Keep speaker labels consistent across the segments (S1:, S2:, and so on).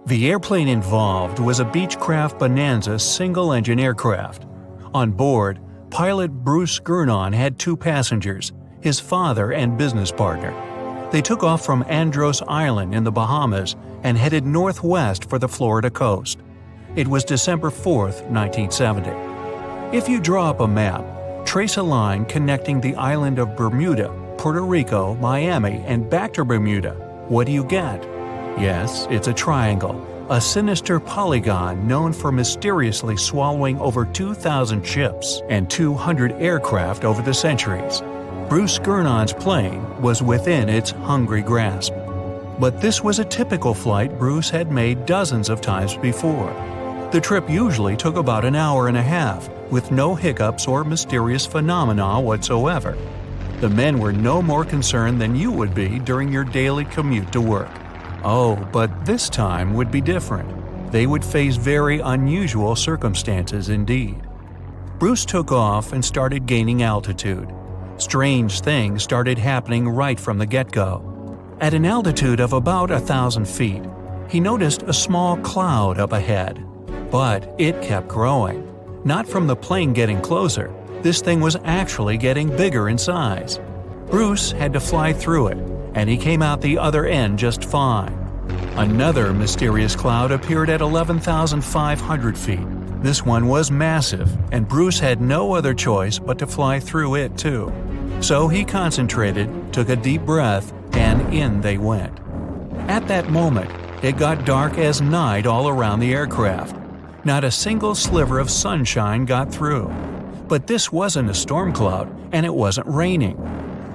S1: The airplane involved was a Beechcraft Bonanza single-engine aircraft. On board, pilot Bruce Gernon had 2 passengers, his father and business partner. They took off from Andros Island in the Bahamas and headed northwest for the Florida coast. It was December 4, 1970. If you draw up a map, trace a line connecting the island of Bermuda, Puerto Rico, Miami, and back to Bermuda, what do you get? Yes, it's a triangle, a sinister polygon known for mysteriously swallowing over 2,000 ships and 200 aircraft over the centuries. Bruce Gernon's plane was within its hungry grasp. But this was a typical flight Bruce had made dozens of times before. The trip usually took about an hour and a half, with no hiccups or mysterious phenomena whatsoever. The men were no more concerned than you would be during your daily commute to work. Oh, but this time would be different. They would face very unusual circumstances indeed. Bruce took off and started gaining altitude. Strange things started happening right from the get-go. At an altitude of about 1,000 feet, he noticed a small cloud up ahead. But it kept growing. Not from the plane getting closer, this thing was actually getting bigger in size. Bruce had to fly through it, and he came out the other end just fine. Another mysterious cloud appeared at 11,500 feet. This one was massive, and Bruce had no other choice but to fly through it too. So he concentrated, took a deep breath, and in they went. At that moment, it got dark as night all around the aircraft. Not a single sliver of sunshine got through. But this wasn't a storm cloud, and it wasn't raining.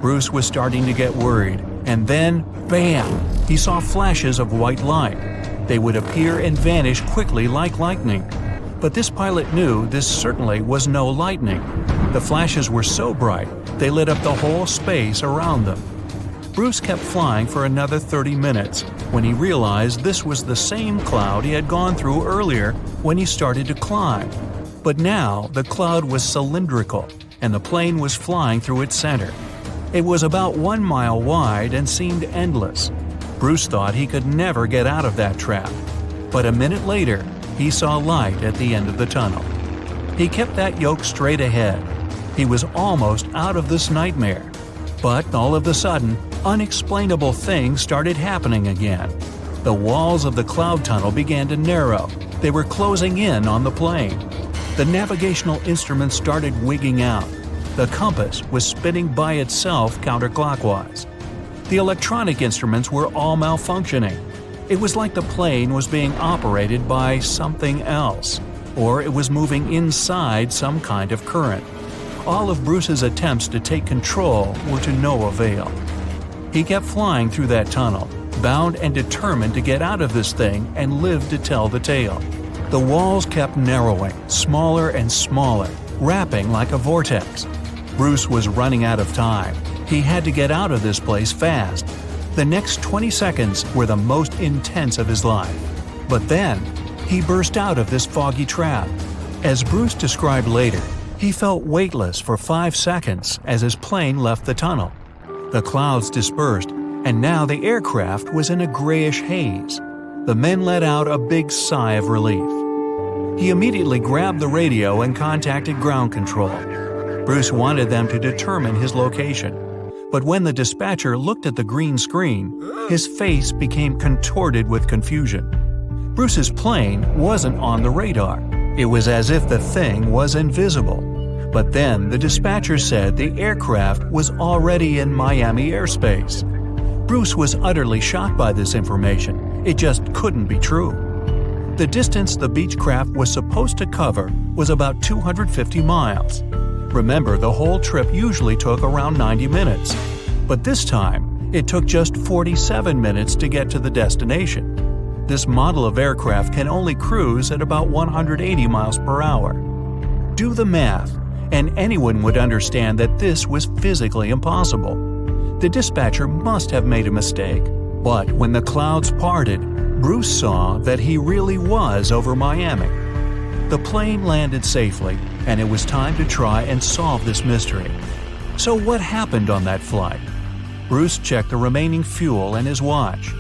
S1: Bruce was starting to get worried, and then, bam! He saw flashes of white light. They would appear and vanish quickly like lightning. But this pilot knew this certainly was no lightning. The flashes were so bright, they lit up the whole space around them. Bruce kept flying for another 30 minutes when he realized this was the same cloud he had gone through earlier when he started to climb. But now the cloud was cylindrical, and the plane was flying through its center. It was about 1 mile wide and seemed endless. Bruce thought he could never get out of that trap. But a minute later, he saw light at the end of the tunnel. He kept that yoke straight ahead. He was almost out of this nightmare. But all of a sudden, unexplainable things started happening again. The walls of the cloud tunnel began to narrow. They were closing in on the plane. The navigational instruments started wigging out. The compass was spinning by itself counterclockwise. The electronic instruments were all malfunctioning. It was like the plane was being operated by something else, or it was moving inside some kind of current. All of Bruce's attempts to take control were to no avail. He kept flying through that tunnel, bound and determined to get out of this thing and live to tell the tale. The walls kept narrowing, smaller and smaller, wrapping like a vortex. Bruce was running out of time. He had to get out of this place fast. The next 20 seconds were the most intense of his life. But then, he burst out of this foggy trap. As Bruce described later, he felt weightless for 5 seconds as his plane left the tunnel. The clouds dispersed, and now the aircraft was in a grayish haze. The men let out a big sigh of relief. He immediately grabbed the radio and contacted ground control. Bruce wanted them to determine his location. But when the dispatcher looked at the green screen, his face became contorted with confusion. Bruce's plane wasn't on the radar. It was as if the thing was invisible. But then the dispatcher said the aircraft was already in Miami airspace. Bruce was utterly shocked by this information. It just couldn't be true. The distance the Beechcraft was supposed to cover was about 250 miles. Remember, the whole trip usually took around 90 minutes. But this time, it took just 47 minutes to get to the destination. This model of aircraft can only cruise at about 180 miles per hour. Do the math, and anyone would understand that this was physically impossible. The dispatcher must have made a mistake. But when the clouds parted, Bruce saw that he really was over Miami. The plane landed safely, and it was time to try and solve this mystery. So what happened on that flight? Bruce checked the remaining fuel and his watch.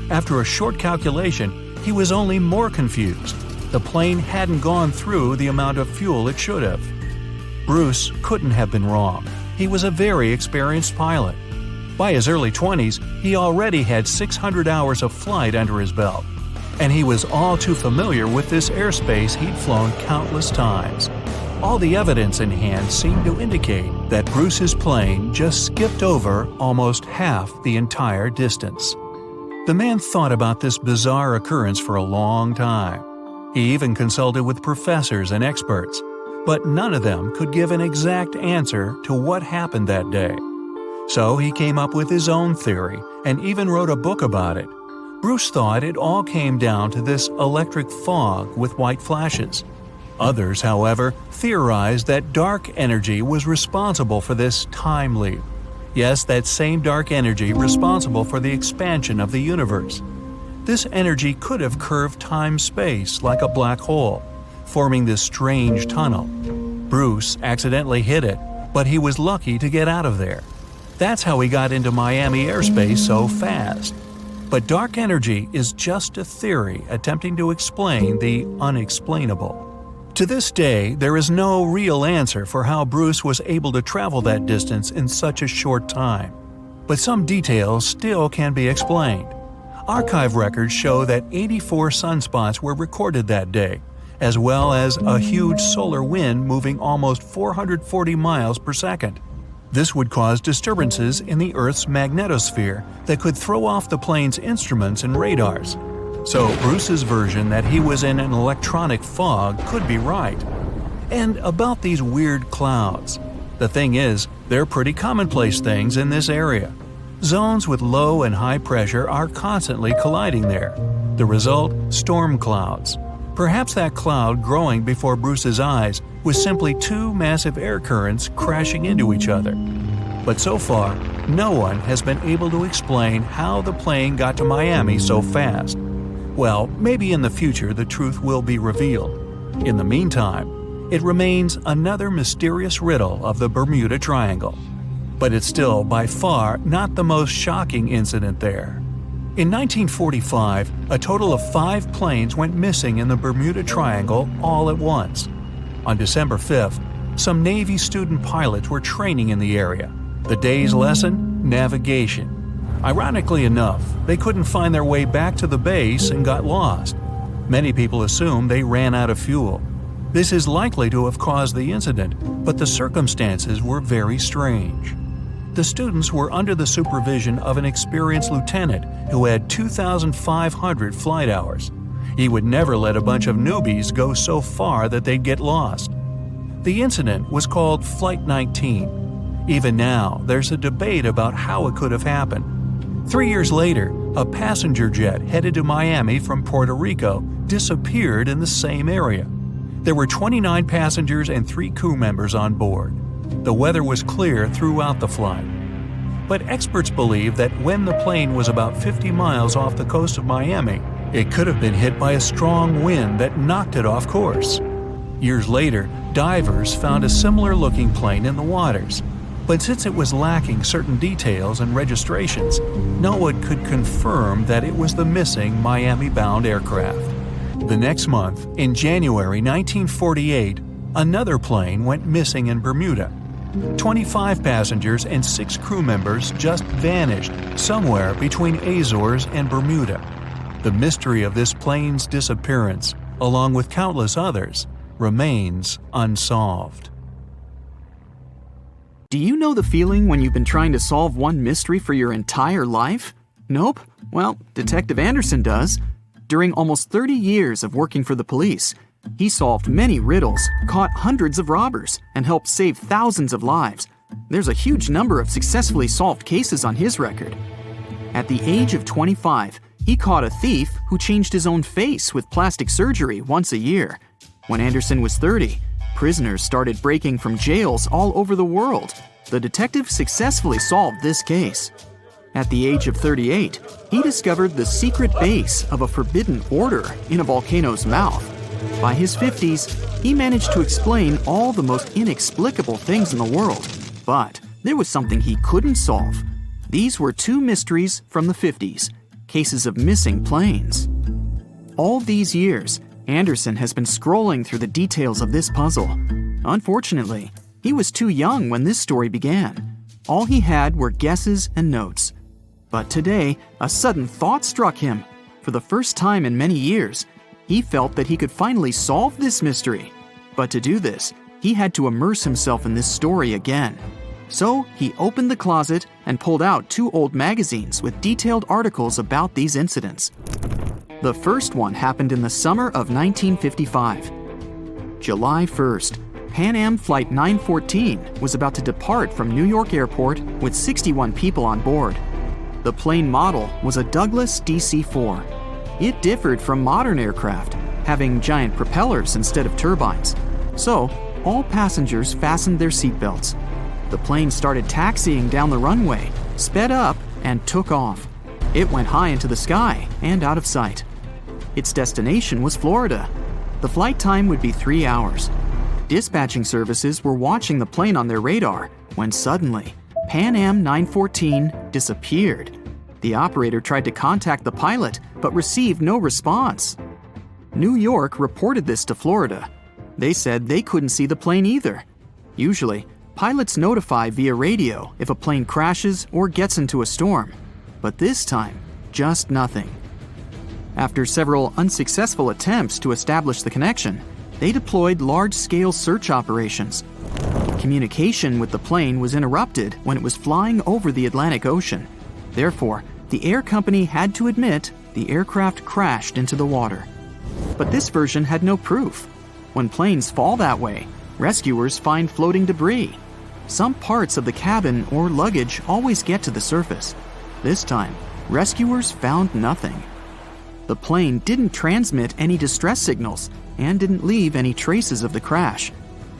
S1: After a short calculation, he was only more confused. The plane hadn't gone through the amount of fuel it should have. Bruce couldn't have been wrong. He was a very experienced pilot. By his early 20s, he already had 600 hours of flight under his belt, and he was all too familiar with this airspace he'd flown countless times. All the evidence in hand seemed to indicate that Bruce's plane just skipped over almost half the entire distance. The man thought about this bizarre occurrence for a long time. He even consulted with professors and experts, but none of them could give an exact answer to what happened that day. So he came up with his own theory and even wrote a book about it. Bruce thought it all came down to this electric fog with white flashes. Others, however, theorized that dark energy was responsible for this time leap. Yes, that same dark energy responsible for the expansion of the universe. This energy could have curved time-space like a black hole, forming this strange tunnel. Bruce accidentally hit it, but he was lucky to get out of there. That's how he got into Miami airspace so fast. But dark energy is just a theory attempting to explain the unexplainable. To this day, there is no real answer for how Bruce was able to travel that distance in such a short time. But some details still can be explained. Archive records show that 84 sunspots were recorded that day, as well as a huge solar wind moving almost 440 miles per second. This would cause disturbances in the Earth's magnetosphere that could throw off the plane's instruments and radars. So Bruce's version that he was in an electronic fog could be right. And about these weird clouds. The thing is, they're pretty commonplace things in this area. Zones with low and high pressure are constantly colliding there. The result? Storm clouds. Perhaps that cloud growing before Bruce's eyes was simply two massive air currents crashing into each other. But so far, no one has been able to explain how the plane got to Miami so fast. Well, maybe in the future the truth will be revealed. In the meantime, it remains another mysterious riddle of the Bermuda Triangle. But it's still by far not the most shocking incident there. In 1945, a total of 5 planes went missing in the Bermuda Triangle all at once. On December 5th, some Navy student pilots were training in the area. The day's lesson? Navigation. Ironically enough, they couldn't find their way back to the base and got lost. Many people assume they ran out of fuel. This is likely to have caused the incident, but the circumstances were very strange. The students were under the supervision of an experienced lieutenant who had 2,500 flight hours. He would never let a bunch of newbies go so far that they'd get lost. The incident was called Flight 19. Even now, there's a debate about how it could have happened. 3 years later, a passenger jet headed to Miami from Puerto Rico disappeared in the same area. There were 29 passengers and 3 crew members on board. The weather was clear throughout the flight. But experts believe that when the plane was about 50 miles off the coast of Miami, it could have been hit by a strong wind that knocked it off course. Years later, divers found a similar-looking plane in the waters. But since it was lacking certain details and registrations, no one could confirm that it was the missing Miami-bound aircraft. The next month, in January 1948, another plane went missing in Bermuda. 25 passengers and 6 crew members just vanished somewhere between Azores and Bermuda. The mystery of this plane's disappearance, along with countless others, remains unsolved.
S2: Do you know the feeling when you've been trying to solve one mystery for your entire life? Nope? Well, Detective Anderson does. During almost 30 years of working for the police, he solved many riddles, caught hundreds of robbers, and helped save thousands of lives. There's a huge number of successfully solved cases on his record. At the age of 25, he caught a thief who changed his own face with plastic surgery once a year. When Anderson was 30, prisoners started breaking from jails all over the world. The detective successfully solved this case. At the age of 38, he discovered the secret base of a forbidden order in a volcano's mouth. By his 50s, he managed to explain all the most inexplicable things in the world. But there was something he couldn't solve. These were 2 mysteries from the 50s, cases of missing planes. All these years, Anderson has been scrolling through the details of this puzzle. Unfortunately, he was too young when this story began. All he had were guesses and notes. But today, a sudden thought struck him. For the first time in many years, he felt that he could finally solve this mystery. But to do this, he had to immerse himself in this story again. So he opened the closet and pulled out 2 old magazines with detailed articles about these incidents. The first one happened in the summer of 1955. July 1st, Pan Am Flight 914 was about to depart from New York Airport with 61 people on board. The plane model was a Douglas DC-4. It differed from modern aircraft, having giant propellers instead of turbines. So, all passengers fastened their seatbelts. The plane started taxiing down the runway, sped up, and took off. It went high into the sky and out of sight. Its destination was Florida. The flight time would be 3 hours. Dispatching services were watching the plane on their radar when suddenly, Pan Am 914 disappeared. The operator tried to contact the pilot but received no response. New York reported this to Florida. They said they couldn't see the plane either. Usually, pilots notify via radio if a plane crashes or gets into a storm. But this time, just nothing. After several unsuccessful attempts to establish the connection, they deployed large-scale search operations. Communication with the plane was interrupted when it was flying over the Atlantic Ocean. Therefore, the air company had to admit the aircraft crashed into the water. But this version had no proof. When planes fall that way, rescuers find floating debris. Some parts of the cabin or luggage always get to the surface. This time, rescuers found nothing. The plane didn't transmit any distress signals and didn't leave any traces of the crash.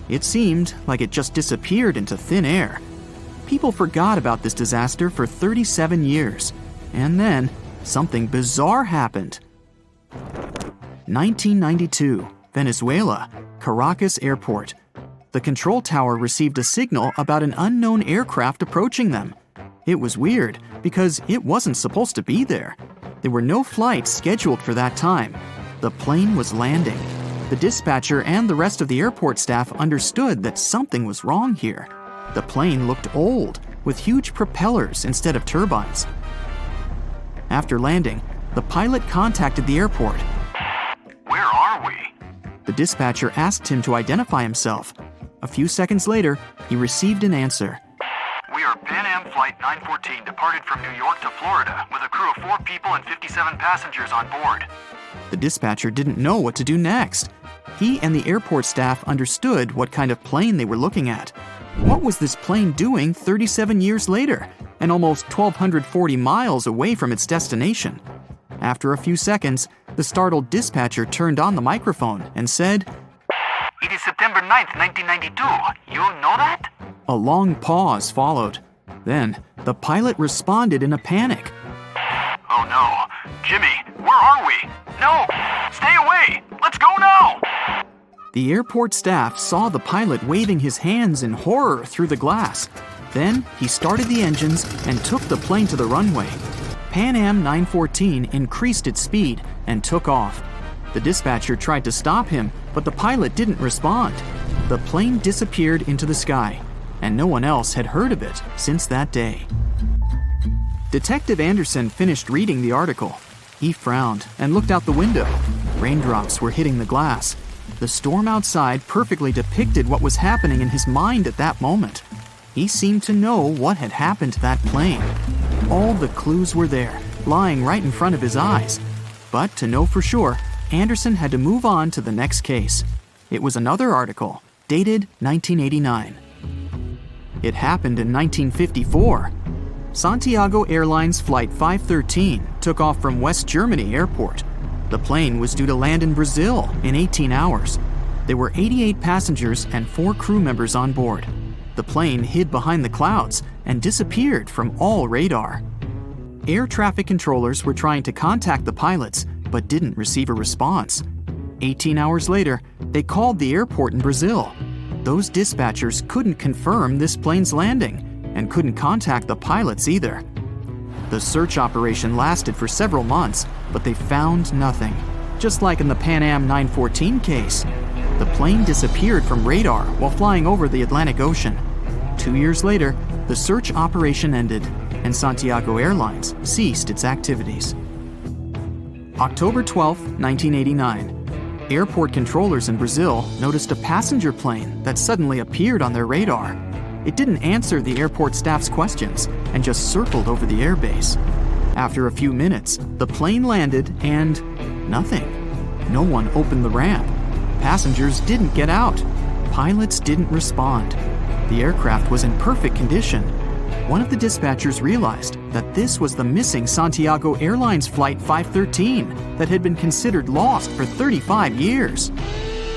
S2: It seemed like it just disappeared into thin air. People forgot about this disaster for 37 years. And then, something bizarre happened. 1992, Venezuela, Caracas Airport. The control tower received a signal about an unknown aircraft approaching them. It was weird because it wasn't supposed to be there. There were no flights scheduled for that time. The plane was landing. The dispatcher and the rest of the airport staff understood that something was wrong here. The plane looked old, with huge propellers instead of turbines. After landing, the pilot contacted the airport.
S3: Where are we?
S2: The dispatcher asked him to identify himself. A few seconds later, he received an answer.
S3: We are Pan Am Flight 914, departed from New York to Florida, with a crew of 4 people and 57 passengers on board.
S2: The dispatcher didn't know what to do next. He and the airport staff understood what kind of plane they were looking at. What was this plane doing 37 years later, and almost 1,240 miles away from its destination? After a few seconds, the startled dispatcher turned on the microphone and said,
S3: It is September 9th, 1992. You know that?
S2: A long pause followed. Then, the pilot responded in a panic.
S3: Oh no. Jimmy, where are we? No! Stay away! Let's go now!
S2: The airport staff saw the pilot waving his hands in horror through the glass. Then, he started the engines and took the plane to the runway. Pan Am 914 increased its speed and took off. The dispatcher tried to stop him, but the pilot didn't respond. The plane disappeared into the sky, and no one else had heard of it since that day. Detective Anderson finished reading the article. He frowned and looked out the window. Raindrops were hitting the glass. The storm outside perfectly depicted what was happening in his mind at that moment. He seemed to know what had happened to that plane. All the clues were there, lying right in front of his eyes. But to know for sure, Anderson had to move on to the next case. It was another article, dated 1989. It happened in 1954. Santiago Airlines Flight 513 took off from West Germany Airport. The plane was due to land in Brazil in 18 hours. There were 88 passengers and 4 crew members on board. The plane hid behind the clouds and disappeared from all radar. Air traffic controllers were trying to contact the pilots, but didn't receive a response. 18 hours later, they called the airport in Brazil. Those dispatchers couldn't confirm this plane's landing and couldn't contact the pilots either. The search operation lasted for several months, but they found nothing. just like in the Pan Am 914 case. The plane disappeared from radar while flying over the Atlantic Ocean. 2 years later, the search operation ended, and Santiago Airlines ceased its activities. October 12, 1989. Airport controllers in Brazil noticed a passenger plane that suddenly appeared on their radar. It didn't answer the airport staff's questions and just circled over the airbase. After a few minutes, the plane landed and nothing. No one opened the ramp. Passengers didn't get out. Pilots didn't respond. The aircraft was in perfect condition. One of the dispatchers realized that this was the missing Santiago Airlines Flight 513 that had been considered lost for 35 years.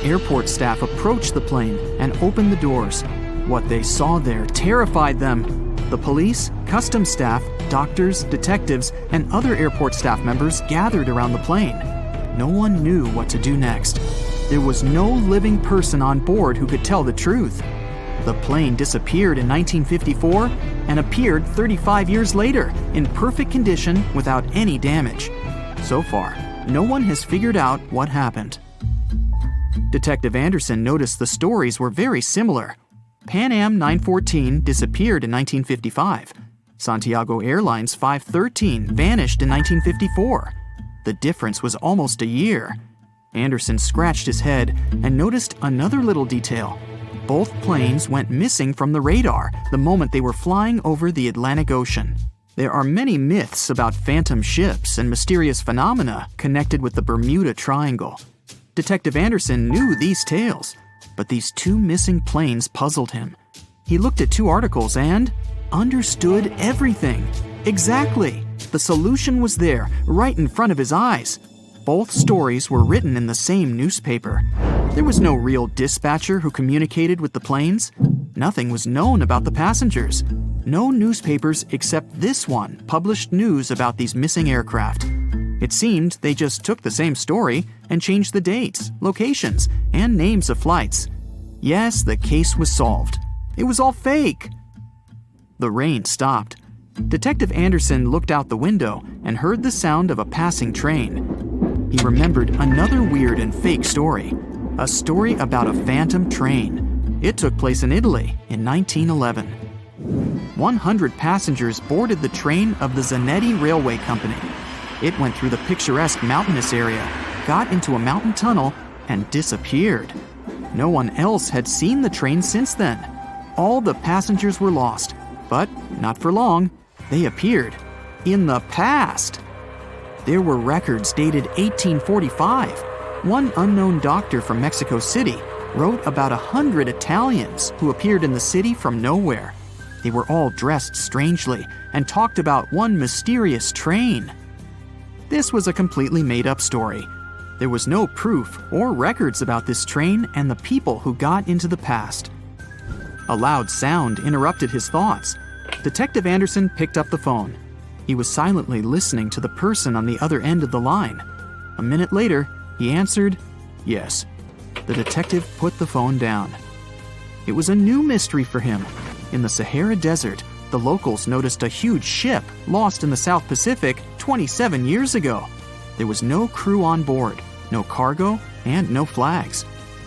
S2: Airport staff approached the plane and opened the doors. What they saw there terrified them. The police, customs staff, doctors, detectives, and other airport staff members gathered around the plane. No one knew what to do next. There was no living person on board who could tell the truth. The plane disappeared in 1954 and appeared 35 years later in perfect condition without any damage. So far, no one has figured out what happened. Detective Anderson noticed the stories were very similar. Pan Am 914 disappeared in 1955. Santiago Airlines 513 vanished in 1954. The difference was almost a year. Anderson scratched his head and noticed another little detail. Both planes went missing from the radar the moment they were flying over the Atlantic Ocean. There are many myths about phantom ships and mysterious phenomena connected with the Bermuda Triangle. Detective Anderson knew these tales, but these two missing planes puzzled him. He looked at two articles and understood everything. Exactly. The solution was there, right in front of his eyes. Both stories were written in the same newspaper. There was no real dispatcher who communicated with the planes. Nothing was known about the passengers. No newspapers except this one published news about these missing aircraft. It seemed they just took the same story and changed the dates, locations, and names of flights. Yes, the case was solved. It was all fake. The rain stopped. Detective Anderson looked out the window and heard the sound of a passing train. He remembered another weird and fake story. A story about a phantom train. It took place in Italy in 1911. 100 passengers boarded the train of the Zanetti Railway Company. It went through the picturesque mountainous area, got into a mountain tunnel, and disappeared. No one else had seen the train since then. All the passengers were lost, but not for long. They appeared in the past. There were records dated 1845. One unknown doctor from Mexico City wrote about 100 Italians who appeared in the city from nowhere. They were all dressed strangely and talked about one mysterious train. This was a completely made-up story. There was no proof or records about this train and the people who got into the past. A loud sound interrupted his thoughts. Detective Anderson picked up the phone. He was silently listening to the person on the other end of the line. A minute later, he answered, "Yes." The detective put the phone down. It was a new mystery for him. In the Sahara Desert, the locals noticed a huge ship lost in the South Pacific 27 years ago. There was no crew on board, no cargo, and no flags.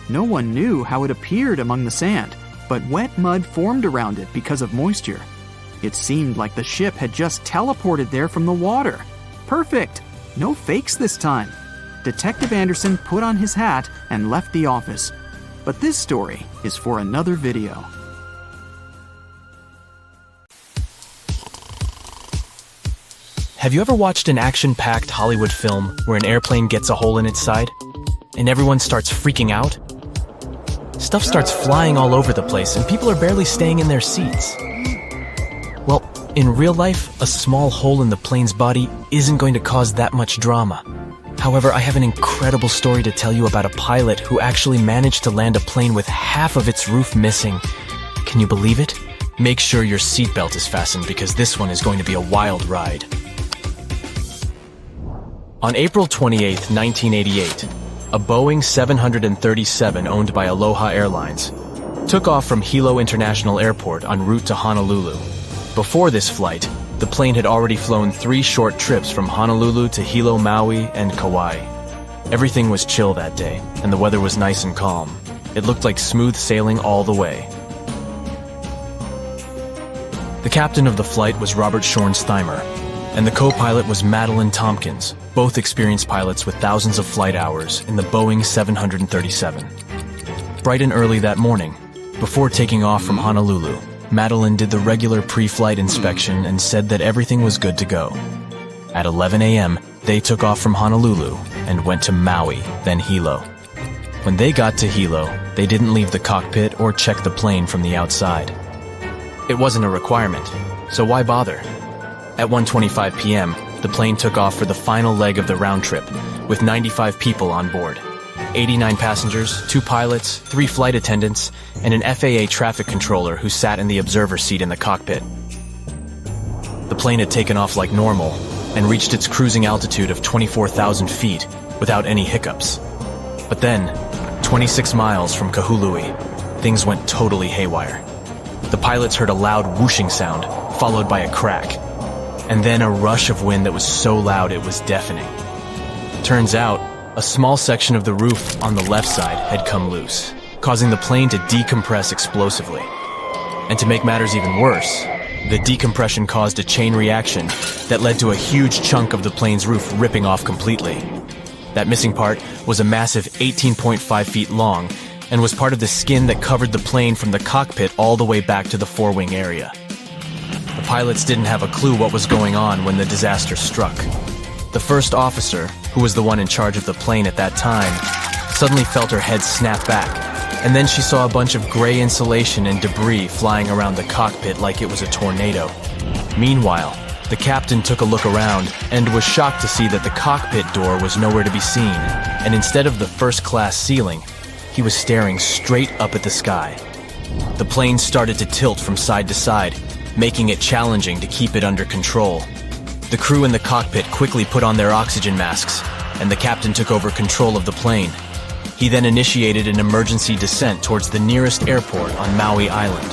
S2: No one knew how it appeared among the sand, but wet mud formed around it because of moisture. It seemed like the ship had just teleported there from the water. Perfect! No fakes this time. Detective Anderson put on his hat and left the office. But this story is for another video.
S4: Have you ever watched an action-packed Hollywood film where an airplane gets a hole in its side and everyone starts freaking out? Stuff starts flying all over the place and people are barely staying in their seats. Well, in real life, a small hole in the plane's body isn't going to cause that much drama. However, I have an incredible story to tell you about a pilot who actually managed to land a plane with half of its roof missing. Can you believe it? Make sure your seatbelt is fastened because this one is going to be a wild ride. On April 28, 1988, a Boeing 737 owned by Aloha Airlines took off from Hilo International Airport en route to Honolulu. Before this flight, the plane had already flown 3 short trips from Honolulu to Hilo, Maui, and Kauai. Everything was chill that day, and the weather was nice and calm. It looked like smooth sailing all the way. The captain of the flight was Robert Schornsteimer, and the co-pilot was Madeline Tompkins, both experienced pilots with thousands of flight hours in the Boeing 737. Bright and early that morning, before taking off from Honolulu, Madeline did the regular pre-flight inspection and said that everything was good to go. At 11 a.m., they took off from Honolulu and went to Maui, then Hilo. When they got to Hilo, they didn't leave the cockpit or check the plane from the outside. It wasn't a requirement, so why bother? At 1:25 p.m., the plane took off for the final leg of the round trip, with 95 people on board. 89 passengers, 2 pilots, 3 flight attendants, and an FAA traffic controller who sat in the observer seat in the cockpit. The plane had taken off like normal and reached its cruising altitude of 24,000 feet without any hiccups. But then, 26 miles from Kahului, things went totally haywire. The pilots heard a loud whooshing sound, followed by a crack, and then a rush of wind that was so loud it was deafening. Turns out, a small section of the roof on the left side had come loose, causing the plane to decompress explosively. And to make matters even worse, the decompression caused a chain reaction that led to a huge chunk of the plane's roof ripping off completely. That missing part was a massive 18.5 feet long and was part of the skin that covered the plane from the cockpit all the way back to the forewing area. The pilots didn't have a clue what was going on when the disaster struck. The first officer, who was the one in charge of the plane at that time, suddenly felt her head snap back, and then she saw a bunch of gray insulation and debris flying around the cockpit like it was a tornado. Meanwhile, the captain took a look around and was shocked to see that the cockpit door was nowhere to be seen, and instead of the first-class ceiling, he was staring straight up at the sky. The plane started to tilt from side to side, making it challenging to keep it under control. The crew in the cockpit quickly put on their oxygen masks, and the captain took over control of the plane. He then initiated an emergency descent towards the nearest airport on Maui Island.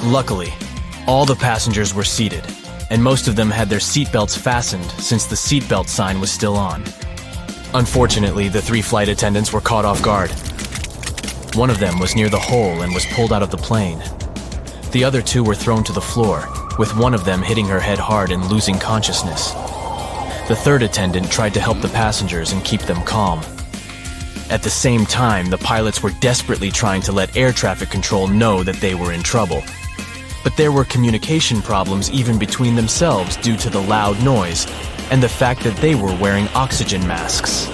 S4: Luckily, all the passengers were seated, and most of them had their seatbelts fastened since the seatbelt sign was still on. Unfortunately, the 3 flight attendants were caught off guard. One of them was near the hole and was pulled out of the plane. The other 2 were thrown to the floor, with one of them hitting her head hard and losing consciousness. The third attendant tried to help the passengers and keep them calm. At the same time, the pilots were desperately trying to let air traffic control know that they were in trouble. But there were communication problems even between themselves due to the loud noise and the fact that they were wearing oxygen masks.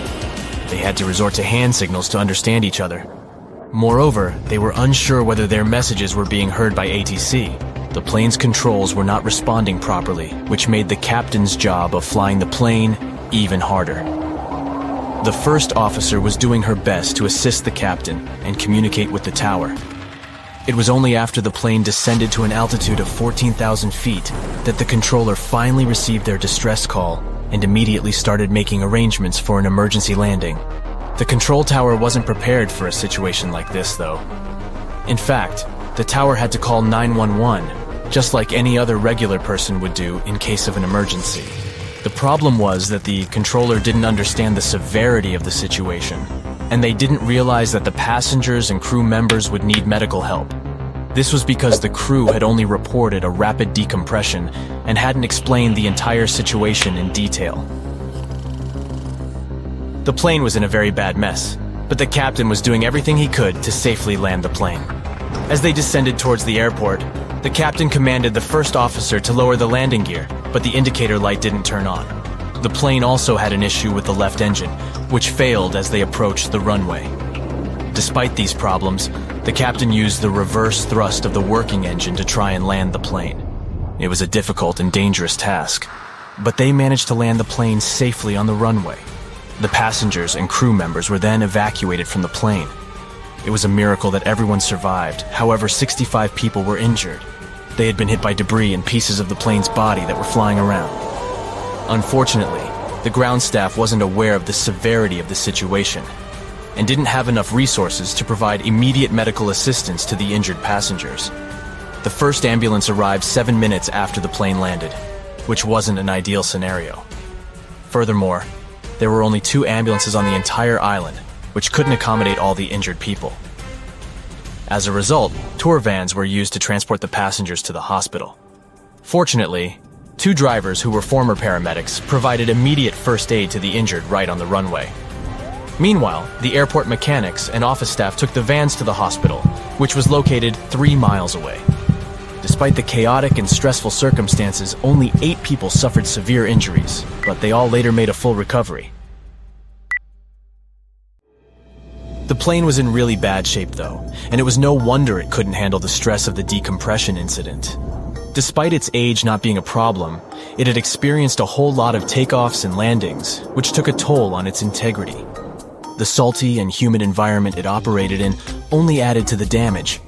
S4: They had to resort to hand signals to understand each other. Moreover, they were unsure whether their messages were being heard by ATC. The plane's controls were not responding properly, which made the captain's job of flying the plane even harder. The first officer was doing her best to assist the captain and communicate with the tower. It was only after the plane descended to an altitude of 14,000 feet that the controller finally received their distress call and immediately started making arrangements for an emergency landing. The control tower wasn't prepared for a situation like this, though. In fact, the tower had to call 911, just like any other regular person would do in case of an emergency. The problem was that the controller didn't understand the severity of the situation, and they didn't realize that the passengers and crew members would need medical help. This was because the crew had only reported a rapid decompression and hadn't explained the entire situation in detail. The plane was in a very bad mess, but the captain was doing everything he could to safely land the plane. As they descended towards the airport, the captain commanded the first officer to lower the landing gear, but the indicator light didn't turn on. The plane also had an issue with the left engine, which failed as they approached the runway. Despite these problems, the captain used the reverse thrust of the working engine to try and land the plane. It was a difficult and dangerous task, but they managed to land the plane safely on the runway. The passengers and crew members were then evacuated from the plane. It was a miracle that everyone survived. However, 65 people were injured. They had been hit by debris and pieces of the plane's body that were flying around. Unfortunately, the ground staff wasn't aware of the severity of the situation and didn't have enough resources to provide immediate medical assistance to the injured passengers. The first ambulance arrived 7 minutes after the plane landed, which wasn't an ideal scenario. Furthermore, there were only 2 ambulances on the entire island, which couldn't accommodate all the injured people. As a result, tour vans were used to transport the passengers to the hospital. Fortunately, 2 drivers who were former paramedics provided immediate first aid to the injured right on the runway. Meanwhile, the airport mechanics and office staff took the vans to the hospital, which was located 3 miles away. Despite the chaotic and stressful circumstances, only 8 people suffered severe injuries, but they all later made a full recovery. The plane was in really bad shape though, and it was no wonder it couldn't handle the stress of the decompression incident. Despite its age not being a problem, it had experienced a whole lot of takeoffs and landings, which took a toll on its integrity. The salty and humid environment it operated in only added to the damage.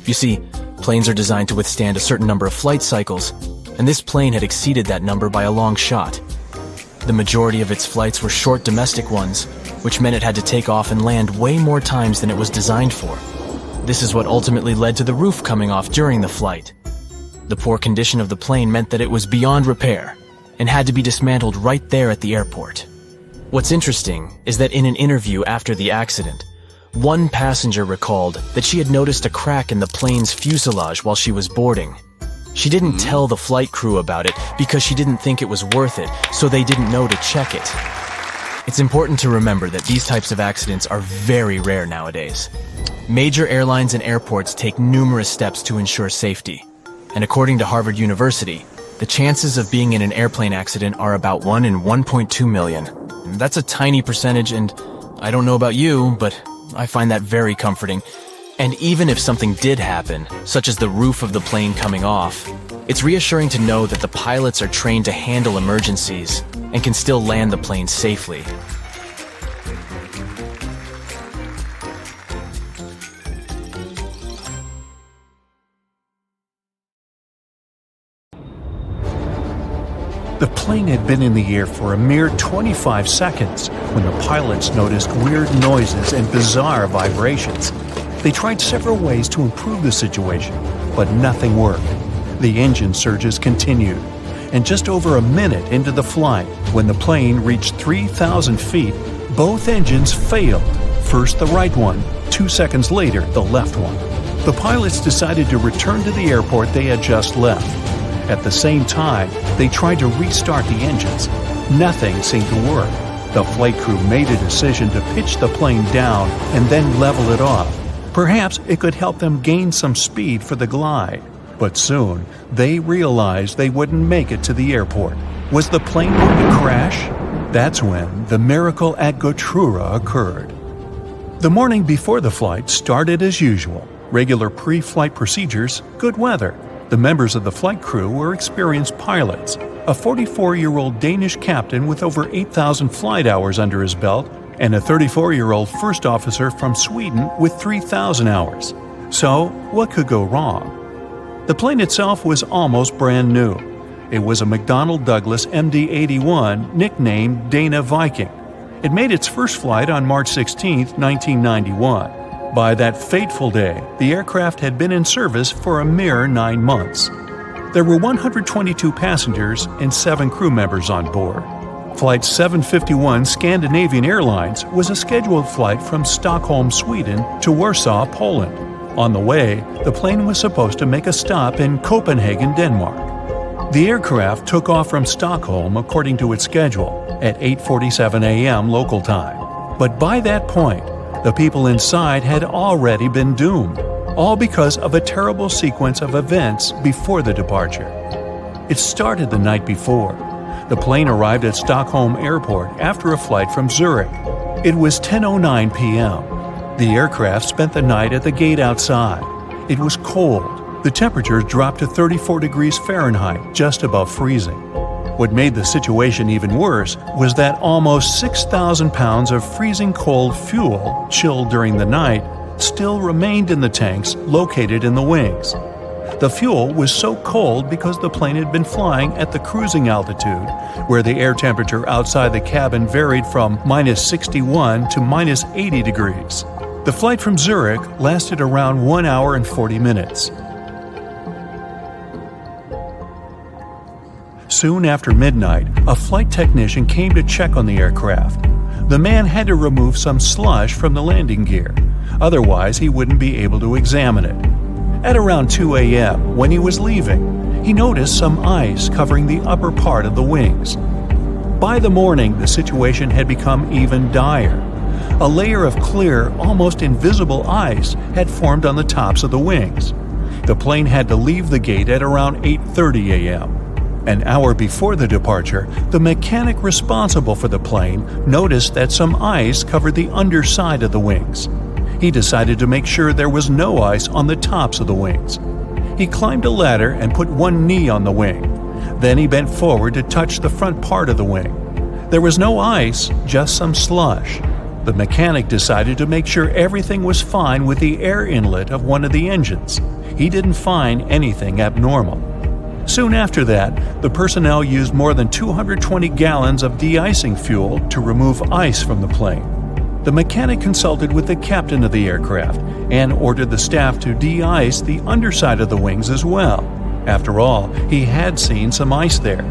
S4: You see, planes are designed to withstand a certain number of flight cycles, and this plane had exceeded that number by a long shot. The majority of its flights were short domestic ones, which meant it had to take off and land way more times than it was designed for. This is what ultimately led to the roof coming off during the flight. The poor condition of the plane meant that it was beyond repair and had to be dismantled right there at the airport. What's interesting is that in an interview after the accident, one passenger recalled that she had noticed a crack in the plane's fuselage while she was boarding. She didn't tell the flight crew about it because she didn't think it was worth it, so they didn't know to check it. It's important to remember that these types of accidents are very rare nowadays. Major airlines and airports take numerous steps to ensure safety, and according to Harvard University, the chances of being in an airplane accident are about 1 in 1.2 million. That's a tiny percentage, and I don't know about you, but I find that very comforting. And even if something did happen, such as the roof of the plane coming off, it's reassuring to know that the pilots are trained to handle emergencies and can still land the plane safely.
S1: The plane had been in the air for a mere 25 seconds when the pilots noticed weird noises and bizarre vibrations. They tried several ways to improve the situation, but nothing worked. The engine surges continued, and just over a minute into the flight, when the plane reached 3,000 feet, both engines failed. First the right one, 2 seconds later the left one. The pilots decided to return to the airport they had just left. At the same time, they tried to restart the engines. Nothing seemed to work. The flight crew made a decision to pitch the plane down and then level it off. Perhaps it could help them gain some speed for the glide. But soon, they realized they wouldn't make it to the airport. Was the plane going to crash? That's when the miracle at Gottröra occurred. The morning before the flight started as usual. Regular pre-flight procedures, good weather. The members of the flight crew were experienced pilots. A 44-year-old Danish captain with over 8,000 flight hours under his belt, and a 34-year-old first officer from Sweden with 3,000 hours. So, what could go wrong? The plane itself was almost brand new. It was a McDonnell Douglas MD-81 nicknamed Dana Viking. It made its first flight on March 16, 1991. By that fateful day, the aircraft had been in service for a mere 9 months. There were 122 passengers and 7 crew members on board. Flight 751 Scandinavian Airlines was a scheduled flight from Stockholm, Sweden to Warsaw, Poland. On the way, the plane was supposed to make a stop in Copenhagen, Denmark. The aircraft took off from Stockholm according to its schedule at 8:47 a.m. local time. But by that point, the people inside had already been doomed, all because of a terrible sequence of events before the departure. It started the night before. The plane arrived at Stockholm Airport after a flight from Zurich. It was 10:09 p.m. The aircraft spent the night at the gate outside. It was cold. The temperature dropped to 34 degrees Fahrenheit, just above freezing. What made the situation even worse was that almost 6,000 pounds of freezing cold fuel, chilled during the night, still remained in the tanks located in the wings. The fuel was so cold because the plane had been flying at the cruising altitude, where the air temperature outside the cabin varied from -61 to -80 degrees. The flight from Zurich lasted around 1 hour and 40 minutes. Soon after midnight, a flight technician came to check on the aircraft. The man had to remove some slush from the landing gear, otherwise he wouldn't be able to examine it. At around 2 a.m., when he was leaving, he noticed some ice covering the upper part of the wings. By the morning, the situation had become even dire. A layer of clear, almost invisible ice had formed on the tops of the wings. The plane had to leave the gate at around 8:30 a.m. An hour before the departure, the mechanic responsible for the plane noticed that some ice covered the underside of the wings. He decided to make sure there was no ice on the tops of the wings. He climbed a ladder and put one knee on the wing. Then he bent forward to touch the front part of the wing. There was no ice, just some slush. The mechanic decided to make sure everything was fine with the air inlet of one of the engines. He didn't find anything abnormal. Soon after that, the personnel used more than 220 gallons of de-icing fuel to remove ice from the plane. The mechanic consulted with the captain of the aircraft and ordered the staff to de-ice the underside of the wings as well. After all, he had seen some ice there.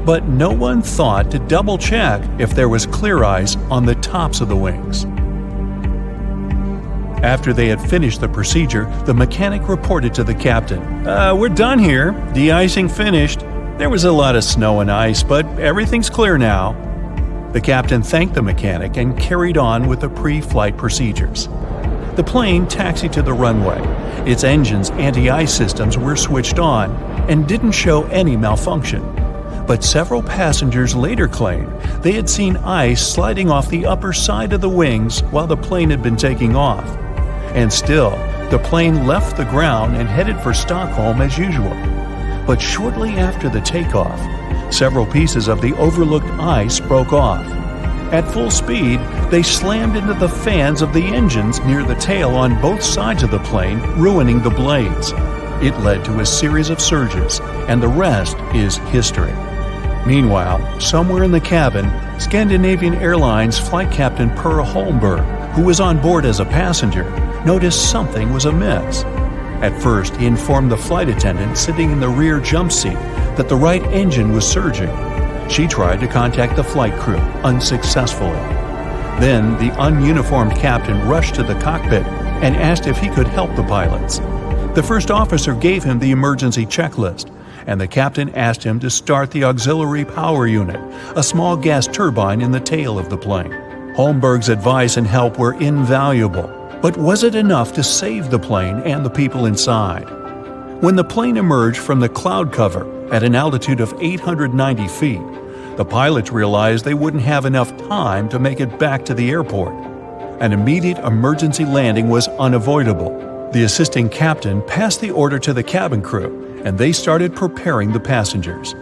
S1: But no one thought to double-check if there was clear ice on the tops of the wings. After they had finished the procedure, the mechanic reported to the captain, "We're done here. De-icing finished. There was a lot of snow and ice, but everything's clear now." The captain thanked the mechanic and carried on with the pre-flight procedures. The plane taxied to the runway. Its engine's anti-ice systems were switched on and didn't show any malfunction. But several passengers later claimed they had seen ice sliding off the upper side of the wings while the plane had been taking off. And still, the plane left the ground and headed for Stockholm as usual. But shortly after the takeoff, several pieces of the overlooked ice broke off. At full speed, they slammed into the fans of the engines near the tail on both sides of the plane, ruining the blades. It led to a series of surges, and the rest is history. Meanwhile, somewhere in the cabin, Scandinavian Airlines flight captain Per Holmberg, who was on board as a passenger, noticed something was amiss. At first, he informed the flight attendant sitting in the rear jump seat that the right engine was surging. She tried to contact the flight crew, unsuccessfully. Then, the ununiformed captain rushed to the cockpit and asked if he could help the pilots. The first officer gave him the emergency checklist, and the captain asked him to start the auxiliary power unit, a small gas turbine in the tail of the plane. Holmberg's advice and help were invaluable, but was it enough to save the plane and the people inside? When the plane emerged from the cloud cover at an altitude of 890 feet, the pilots realized they wouldn't have enough time to make it back to the airport. An immediate emergency landing was unavoidable. The assisting captain passed the order to the cabin crew, and they started preparing the passengers.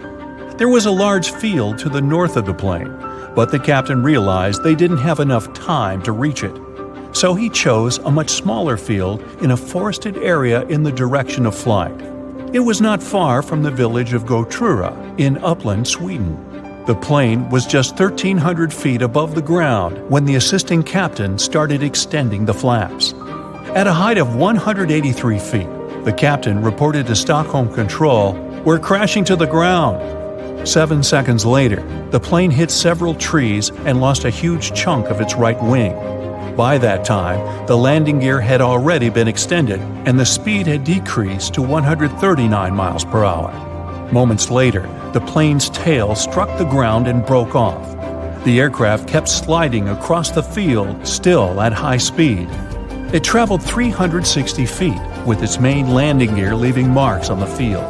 S1: There was a large field to the north of the plane, but the captain realized they didn't have enough time to reach it. So he chose a much smaller field in a forested area in the direction of flight. It was not far from the village of Gottröra in Uppland, Sweden. The plane was just 1,300 feet above the ground when the assisting captain started extending the flaps. At a height of 183 feet, the captain reported to Stockholm Control, "We're crashing to the ground." 7 seconds later, the plane hit several trees and lost a huge chunk of its right wing. By that time, the landing gear had already been extended and the speed had decreased to 139 miles per hour. Moments later, the plane's tail struck the ground and broke off. The aircraft kept sliding across the field, still at high speed. It traveled 360 feet, with its main landing gear leaving marks on the field.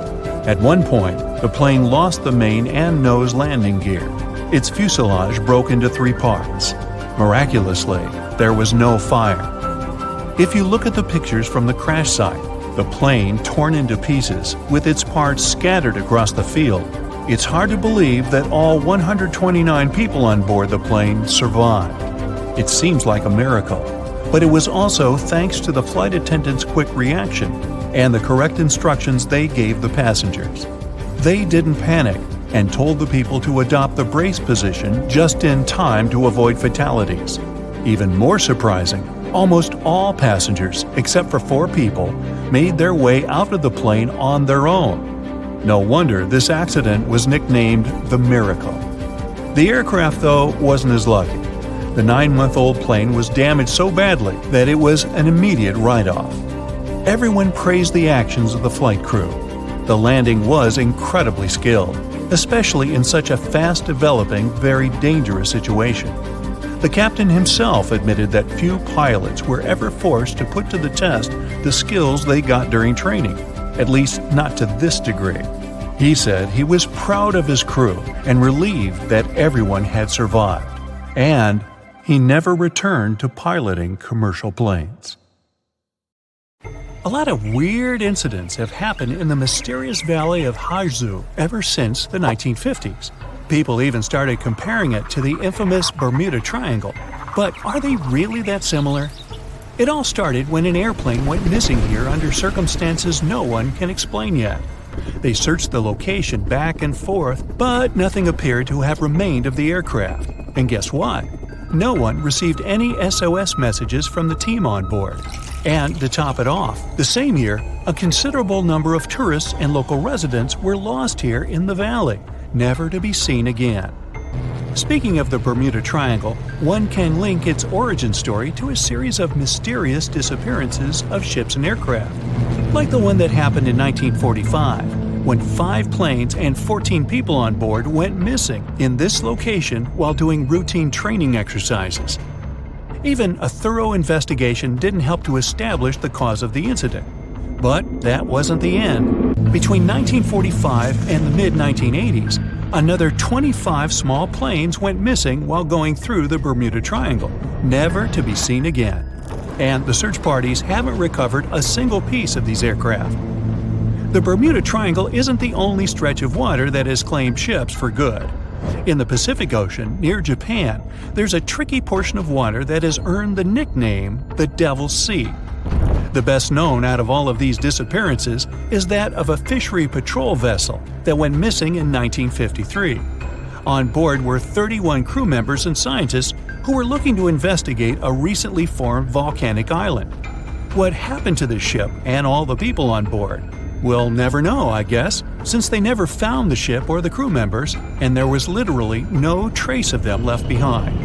S1: At one point, the plane lost the main and nose landing gear. Its fuselage broke into 3 parts. Miraculously, there was no fire. If you look at the pictures from the crash site, the plane torn into pieces, with its parts scattered across the field, it's hard to believe that all 129 people on board the plane survived. It seems like a miracle. But it was also thanks to the flight attendants' quick reaction and the correct instructions they gave the passengers. They didn't panic and told the people to adopt the brace position just in time to avoid fatalities. Even more surprising, almost all passengers, except for 4 people, made their way out of the plane on their own. No wonder this accident was nicknamed the Miracle. The aircraft, though, wasn't as lucky. The 9-month-old plane was damaged so badly that it was an immediate write-off. Everyone praised the actions of the flight crew. The landing was incredibly skilled, especially in such a fast-developing, very dangerous situation. The captain himself admitted that few pilots were ever forced to put to the test the skills they got during training, at least not to this degree. He said he was proud of his crew and relieved that everyone had survived, and he never returned to piloting commercial planes. A lot of weird incidents have happened in the mysterious valley of Hudson ever since the 1950s. People even started comparing it to the infamous Bermuda Triangle. But are they really that similar? It all started when an airplane went missing here under circumstances no one can explain yet. They searched the location back and forth, but nothing appeared to have remained of the aircraft. And guess what? No one received any SOS messages from the team on board. And to top it off, the same year, a considerable number of tourists and local residents were lost here in the valley, never to be seen again. Speaking of the Bermuda Triangle, one can link its origin story to a series of mysterious disappearances of ships and aircraft, like the one that happened in 1945, when 5 planes and 14 people on board went missing in this location while doing routine training exercises. Even a thorough investigation didn't help to establish the cause of the incident. But that wasn't the end. Between 1945 and the mid-1980s, another 25 small planes went missing while going through the Bermuda Triangle, never to be seen again. And the search parties haven't recovered a single piece of these aircraft. The Bermuda Triangle isn't the only stretch of water that has claimed ships for good. In the Pacific Ocean, near Japan, there's a tricky portion of water that has earned the nickname the Devil's Sea. The best known out of all of these disappearances is that of a fishery patrol vessel that went missing in 1953. On board were 31 crew members and scientists who were looking to investigate a recently formed volcanic island. What happened to this ship and all the people on board? We'll never know, I guess, since they never found the ship or the crew members, and there was literally no trace of them left behind.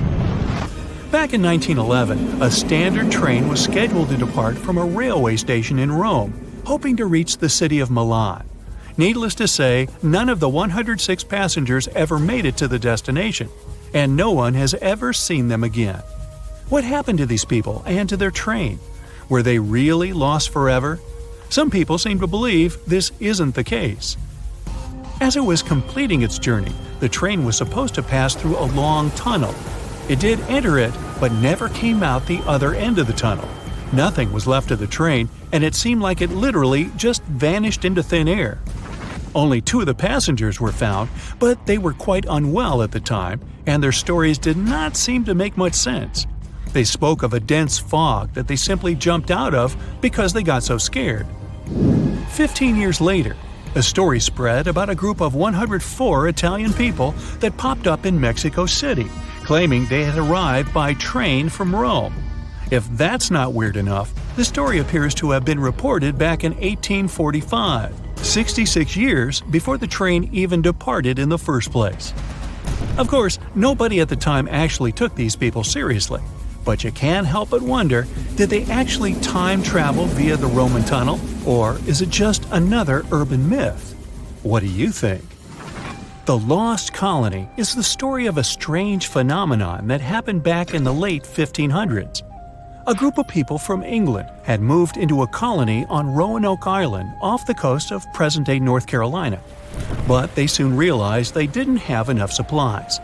S1: Back in 1911, a standard train was scheduled to depart from a railway station in Rome, hoping to reach the city of Milan. Needless to say, none of the 106 passengers ever made it to the destination, and no one has ever seen them again. What happened to these people and to their train? Were they really lost forever? Some people seem to believe this isn't the case. As it was completing its journey, the train was supposed to pass through a long tunnel. It did enter it, but never came out the other end of the tunnel. Nothing was left of the train, and it seemed like it literally just vanished into thin air. Only 2 of the passengers were found, but they were quite unwell at the time, and their stories did not seem to make much sense. They spoke of a dense fog that they simply jumped out of because they got so scared. 15 years later, a story spread about a group of 104 Italian people that popped up in Mexico City, claiming they had arrived by train from Rome. If that's not weird enough, the story appears to have been reported back in 1845, 66 years before the train even departed in the first place. Of course, nobody at the time actually took these people seriously. But you can't help but wonder, did they actually time travel via the Roman tunnel? Or is it just another urban myth? What do you think? The Lost Colony is the story of a strange phenomenon that happened back in the late 1500s. A group of people from England had moved into a colony on Roanoke Island off the coast of present-day North Carolina. But they soon realized they didn't have enough supplies.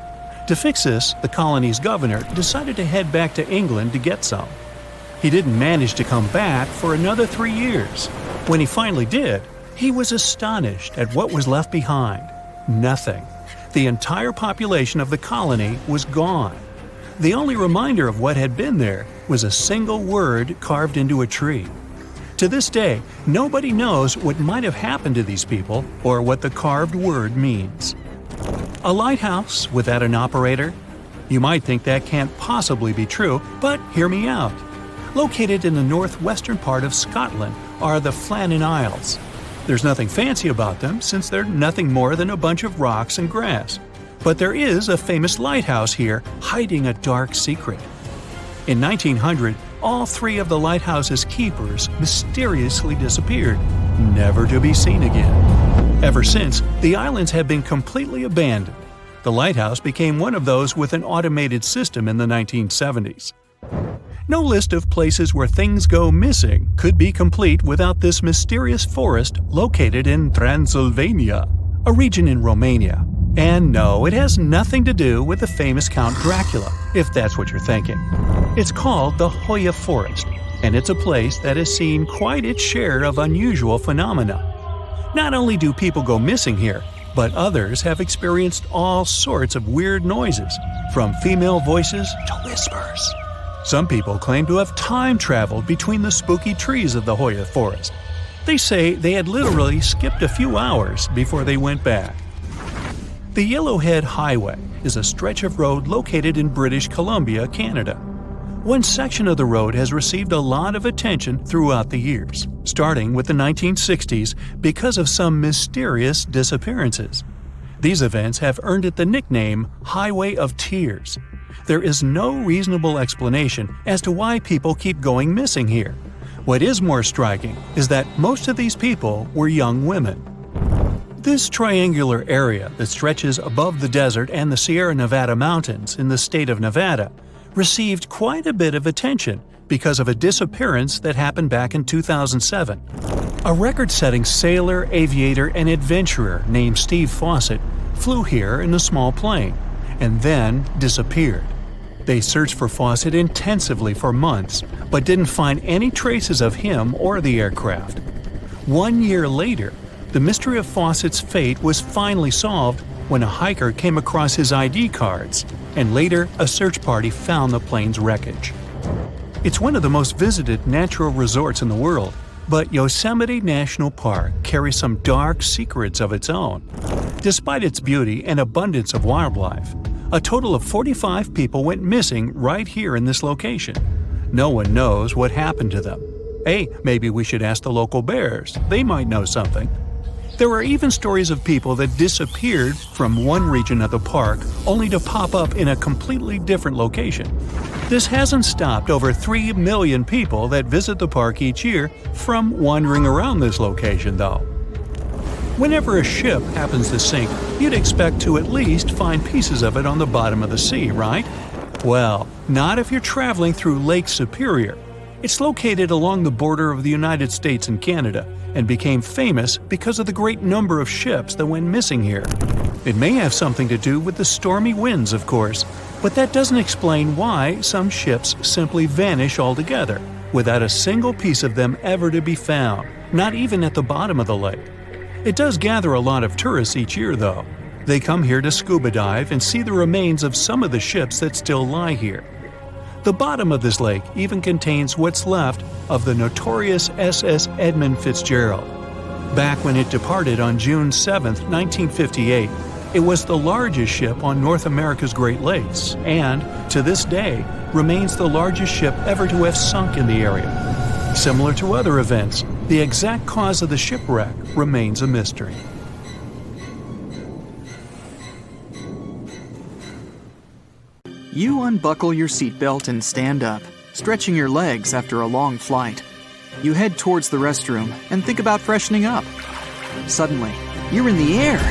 S1: To fix this, the colony's governor decided to head back to England to get some. He didn't manage to come back for another 3 years. When he finally did, he was astonished at what was left behind. Nothing. The entire population of the colony was gone. The only reminder of what had been there was a single word carved into a tree. To this day, nobody knows what might have happened to these people or what the carved word means. A lighthouse without an operator? You might think that can't possibly be true, but hear me out. Located in the northwestern part of Scotland are the Flannan Isles. There's nothing fancy about them since they're nothing more than a bunch of rocks and grass. But there is a famous lighthouse here hiding a dark secret. In 1900, all 3 of the lighthouse's keepers mysteriously disappeared, never to be seen again. Ever since, the islands have been completely abandoned. The lighthouse became one of those with an automated system in the 1970s. No list of places where things go missing could be complete without this mysterious forest located in Transylvania, a region in Romania. And no, it has nothing to do with the famous Count Dracula, if that's what you're thinking. It's called the Hoya Forest, and it's a place that has seen quite its share of unusual phenomena. Not only do people go missing here, but others have experienced all sorts of weird noises, from female voices to whispers. Some people claim to have time traveled between the spooky trees of the Hoya Forest. They say they had literally skipped a few hours before they went back. The Yellowhead Highway is a stretch of road located in British Columbia, Canada. One section of the road has received a lot of attention throughout the years, starting with the 1960s because of some mysterious disappearances. These events have earned it the nickname Highway of Tears. There is no reasonable explanation as to why people keep going missing here. What is more striking is that most of these people were young women. This triangular area that stretches above the desert and the Sierra Nevada mountains in the state of Nevada received quite a bit of attention because of a disappearance that happened back in 2007. A record-setting sailor, aviator, and adventurer named Steve Fawcett flew here in a small plane and then disappeared. They searched for Fawcett intensively for months, but didn't find any traces of him or the aircraft. 1 year later, the mystery of Fawcett's fate was finally solved when a hiker came across his ID cards, and later a search party found the plane's wreckage. It's one of the most visited natural resorts in the world, but Yosemite National Park carries some dark secrets of its own. Despite its beauty and abundance of wildlife, a total of 45 people went missing right here in this location. No one knows what happened to them. Hey, maybe we should ask the local bears. They might know something. There are even stories of people that disappeared from one region of the park only to pop up in a completely different location. This hasn't stopped over 3 million people that visit the park each year from wandering around this location, though. Whenever a ship happens to sink, you'd expect to at least find pieces of it on the bottom of the sea, right? Well, not if you're traveling through Lake Superior. It's located along the border of the United States and Canada, and became famous because of the great number of ships that went missing here. It may have something to do with the stormy winds, of course, but that doesn't explain why some ships simply vanish altogether, without a single piece of them ever to be found, not even at the bottom of the lake. It does gather a lot of tourists each year, though. They come here to scuba dive and see the remains of some of the ships that still lie here. The bottom of this lake even contains what's left of the notorious SS Edmund Fitzgerald. Back when it departed on June 7, 1958, it was the largest ship on North America's Great Lakes and, to this day, remains the largest ship ever to have sunk in the area. Similar to other events, the exact cause of the shipwreck remains a mystery.
S2: You unbuckle your seatbelt and stand up, stretching your legs after a long flight. You head towards the restroom and think about freshening up. Suddenly, you're in the air.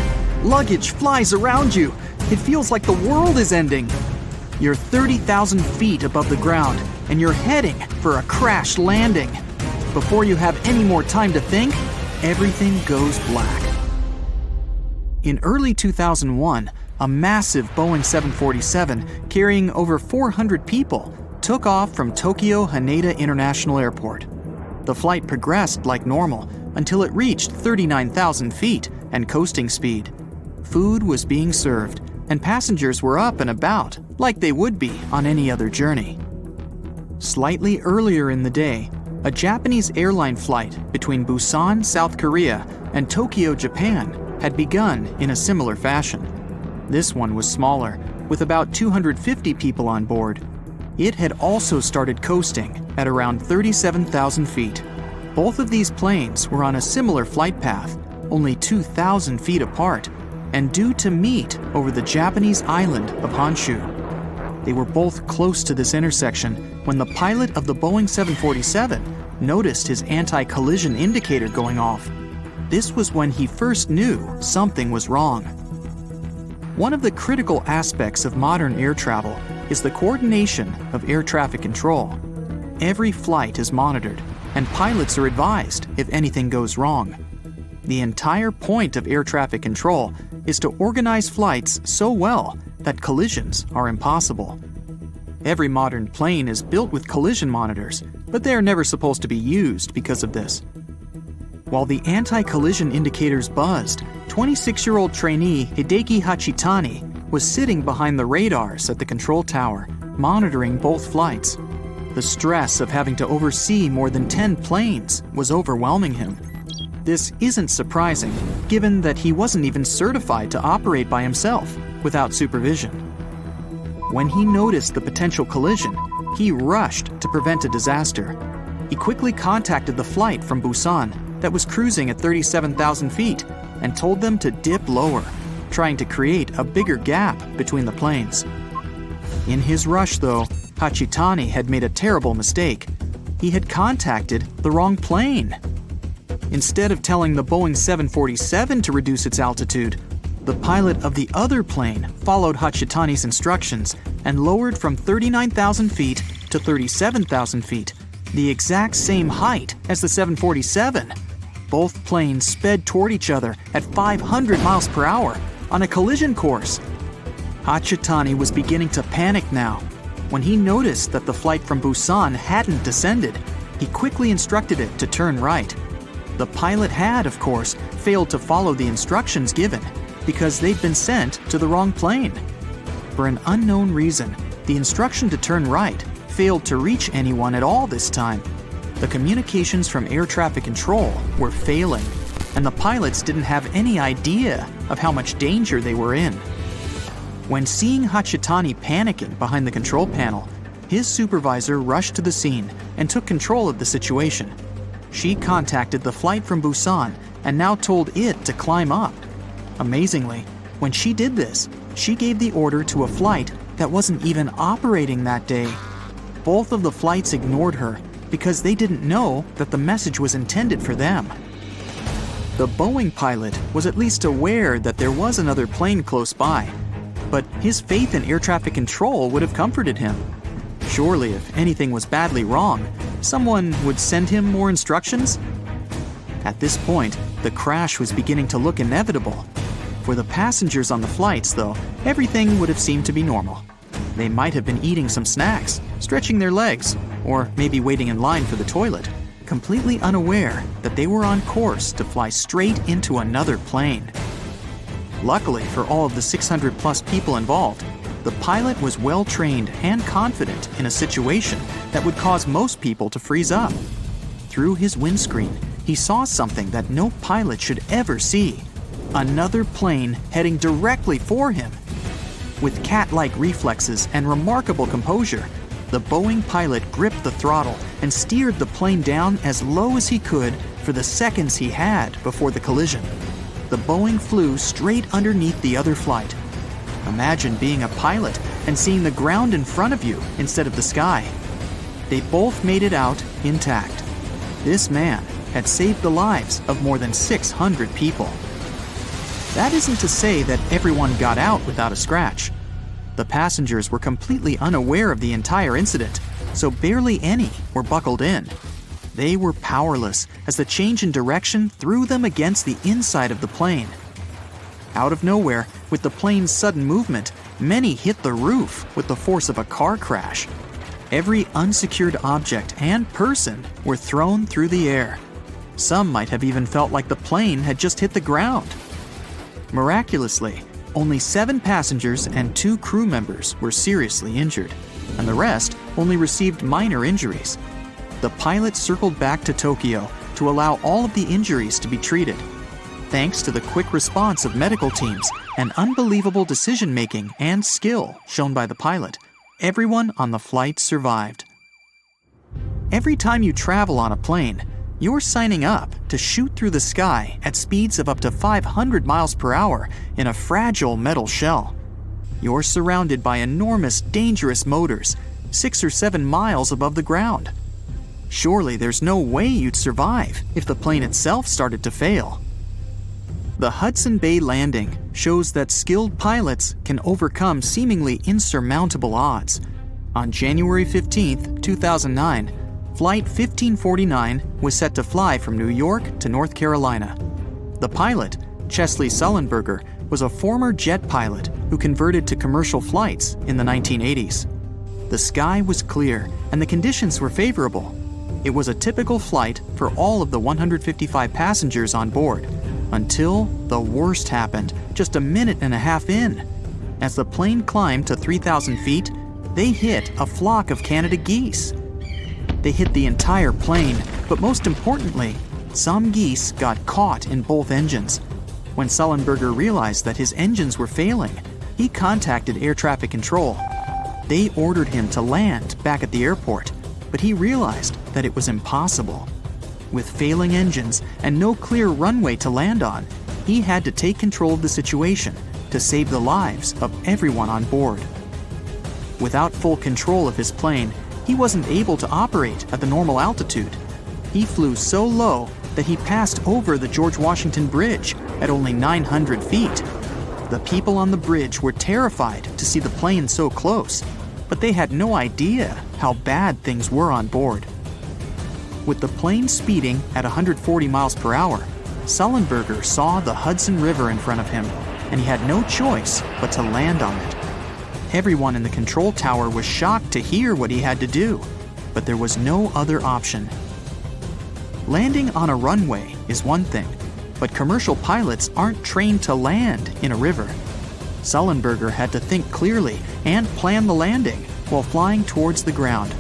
S2: Luggage flies around you. It feels like the world is ending. You're 30,000 feet above the ground, and you're heading for a crash landing. Before you have any more time to think, everything goes black. In early 2001, a massive Boeing 747 carrying over 400 people took off from Tokyo Haneda International Airport. The flight progressed like normal until it reached 39,000 feet and coasting speed. Food was being served, and passengers were up and about like they would be on any other journey. Slightly earlier in the day, a Japanese airline flight between Busan, South Korea, and Tokyo, Japan had begun in a similar fashion. This one was smaller, with about 250 people on board. It had also started coasting at around 37,000 feet. Both of these planes were on a similar flight path, only 2,000 feet apart, and due to meet over the Japanese island of Honshu. They were both close to this intersection when the pilot of the Boeing 747 noticed his anti-collision indicator going off. This was when he first knew something was wrong. One of the critical aspects of modern air travel is the coordination of air traffic control. Every flight is monitored, and pilots are advised if anything goes wrong. The entire point of air traffic control is to organize flights so well that collisions are impossible. Every modern plane is built with collision monitors, but they are never supposed to be used because of this. While the anti-collision indicators buzzed, 26-year-old trainee Hideki Hachitani was sitting behind the radars at the control tower, monitoring both flights. The stress of having to oversee more than 10 planes was overwhelming him. This isn't surprising, given that he wasn't even certified to operate by himself without supervision. When he noticed the potential collision, he rushed to prevent a disaster. He quickly contacted the flight from Busan that was cruising at 37,000 feet and told them to dip lower, trying to create a bigger gap between the planes. In his rush, though, Hachitani had made a terrible mistake. He had contacted the wrong plane. Instead of telling the Boeing 747 to reduce its altitude, the pilot of the other plane followed Hachitani's instructions and lowered from 39,000 feet to 37,000 feet, the exact same height as the 747. Both planes sped toward each other at 500 miles per hour on a collision course. Hachitani was beginning to panic now. When he noticed that the flight from Busan hadn't descended, he quickly instructed it to turn right. The pilot had, of course, failed to follow the instructions given because they'd been sent to the wrong plane. For an unknown reason, the instruction to turn right failed to reach anyone at all this time. The communications from air traffic control were failing, and the pilots didn't have any idea of how much danger they were in. When seeing Hachitani panicking behind the control panel, his supervisor rushed to the scene and took control of the situation. She contacted the flight from Busan and now told it to climb up. Amazingly, when she did this, she gave the order to a flight that wasn't even operating that day. Both of the flights ignored her because they didn't know that the message was intended for them. The Boeing pilot was at least aware that there was another plane close by, but his faith in air traffic control would have comforted him. Surely, if anything was badly wrong, someone would send him more instructions? At this point, the crash was beginning to look inevitable. For the passengers on the flights, though, everything would have seemed to be normal. They might have been eating some snacks, stretching their legs, or maybe waiting in line for the toilet, completely unaware that they were on course to fly straight into another plane. Luckily for all of the 600-plus people involved, the pilot was well-trained and confident in a situation that would cause most people to freeze up. Through his windscreen, he saw something that no pilot should ever see: another plane heading directly for him. With cat-like reflexes and remarkable composure, the Boeing pilot gripped the throttle and steered the plane down as low as he could for the seconds he had before the collision. The Boeing flew straight underneath the other flight. Imagine being a pilot and seeing the ground in front of you instead of the sky. They both made it out intact. This man had saved the lives of more than 600 people. That isn't to say that everyone got out without a scratch. The passengers were completely unaware of the entire incident, so barely any were buckled in. They were powerless as the change in direction threw them against the inside of the plane. Out of nowhere, with the plane's sudden movement, many hit the roof with the force of a car crash. Every unsecured object and person were thrown through the air. Some might have even felt like the plane had just hit the ground. Miraculously, only 7 passengers and 2 crew members were seriously injured, and the rest only received minor injuries. The pilot circled back to Tokyo to allow all of the injuries to be treated. Thanks to the quick response of medical teams and unbelievable decision-making and skill shown by the pilot, everyone on the flight survived. Every time you travel on a plane, You're signing up to shoot through the sky at speeds of up to 500 miles per hour in a fragile metal shell. You're surrounded by enormous, dangerous motors, 6 or 7 miles above the ground. Surely there's no way you'd survive if the plane itself started to fail. The Hudson Bay landing shows that skilled pilots can overcome seemingly insurmountable odds. On January 15, 2009, Flight 1549 was set to fly from New York to North Carolina. The pilot, Chesley Sullenberger, was a former jet pilot who converted to commercial flights in the 1980s. The sky was clear and the conditions were favorable. It was a typical flight for all of the 155 passengers on board, until the worst happened just a minute and a half in. As the plane climbed to 3,000 feet, they hit a flock of Canada geese. They hit the entire plane, but most importantly, some geese got caught in both engines. When Sullenberger realized that his engines were failing, he contacted air traffic control. They ordered him to land back at the airport, but he realized that it was impossible. With failing engines and no clear runway to land on, he had to take control of the situation to save the lives of everyone on board. Without full control of his plane, he wasn't able to operate at the normal altitude. He flew so low that he passed over the George Washington Bridge at only 900 feet. The people on the bridge were terrified to see the plane so close, but they had no idea how bad things were on board. With the plane speeding at 140 miles per hour, Sullenberger saw the Hudson River in front of him, and he had no choice but to land on it. Everyone in the control tower was shocked to hear what he had to do, but there was no other option. Landing on a runway is one thing, but commercial pilots aren't trained to land in a river. Sullenberger had to think clearly and plan the landing while flying towards the ground.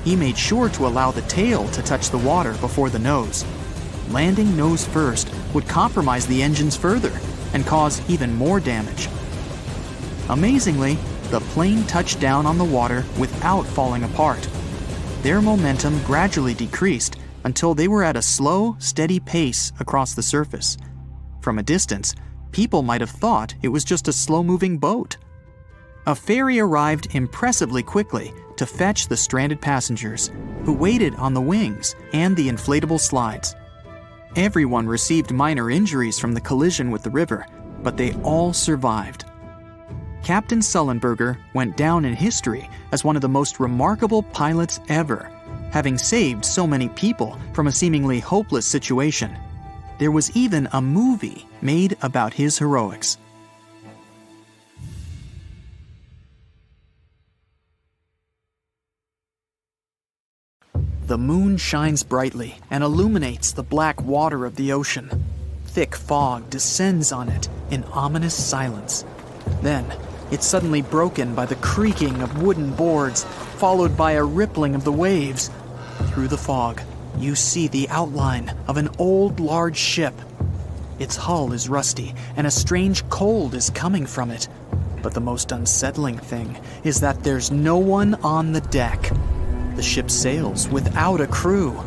S2: He made sure to allow the tail to touch the water before the nose. Landing nose first would compromise the engines further and cause even more damage. Amazingly, the plane touched down on the water without falling apart. Their momentum gradually decreased until they were at a slow, steady pace across the surface. From a distance, people might have thought it was just a slow-moving boat. A ferry arrived impressively quickly to fetch the stranded passengers, who waited on the wings and the inflatable slides. Everyone received minor injuries from the collision with the river, but they all survived. Captain Sullenberger went down in history as one of the most remarkable pilots ever, having saved so many people from a seemingly hopeless situation. There was even a movie made about his heroics. The moon shines brightly and illuminates the black water of the ocean. Thick fog descends on it in ominous silence. Then, it's suddenly broken by the creaking of wooden boards, followed by a rippling of the waves. Through the fog, you see the outline of an old, large ship. Its hull is rusty, and a strange cold is coming from it. But the most unsettling thing is that there's no one on the deck. The ship sails without a crew.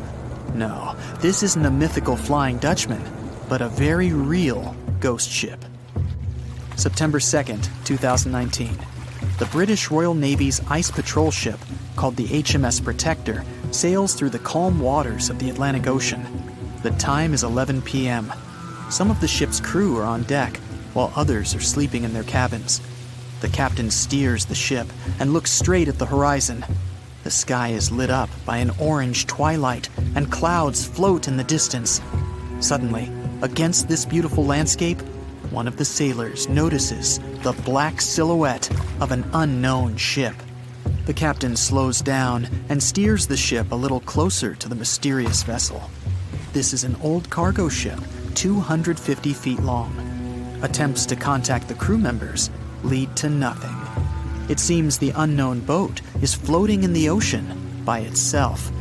S2: No, this isn't a mythical Flying Dutchman, but a very real ghost ship. September 2nd, 2019. The British Royal Navy's ice patrol ship, called the HMS Protector, sails through the calm waters of the Atlantic Ocean. The time is 11 p.m. Some of the ship's crew are on deck, while others are sleeping in their cabins. The captain steers the ship and looks straight at the horizon. The sky is lit up by an orange twilight, and clouds float in the distance. Suddenly, against this beautiful landscape, one of the sailors notices the black silhouette of an unknown ship. The captain slows down and steers the ship a little closer to the mysterious vessel. This is an old cargo ship, 250 feet long. Attempts to contact the crew members lead to nothing. It seems the unknown boat is floating in the ocean by itself.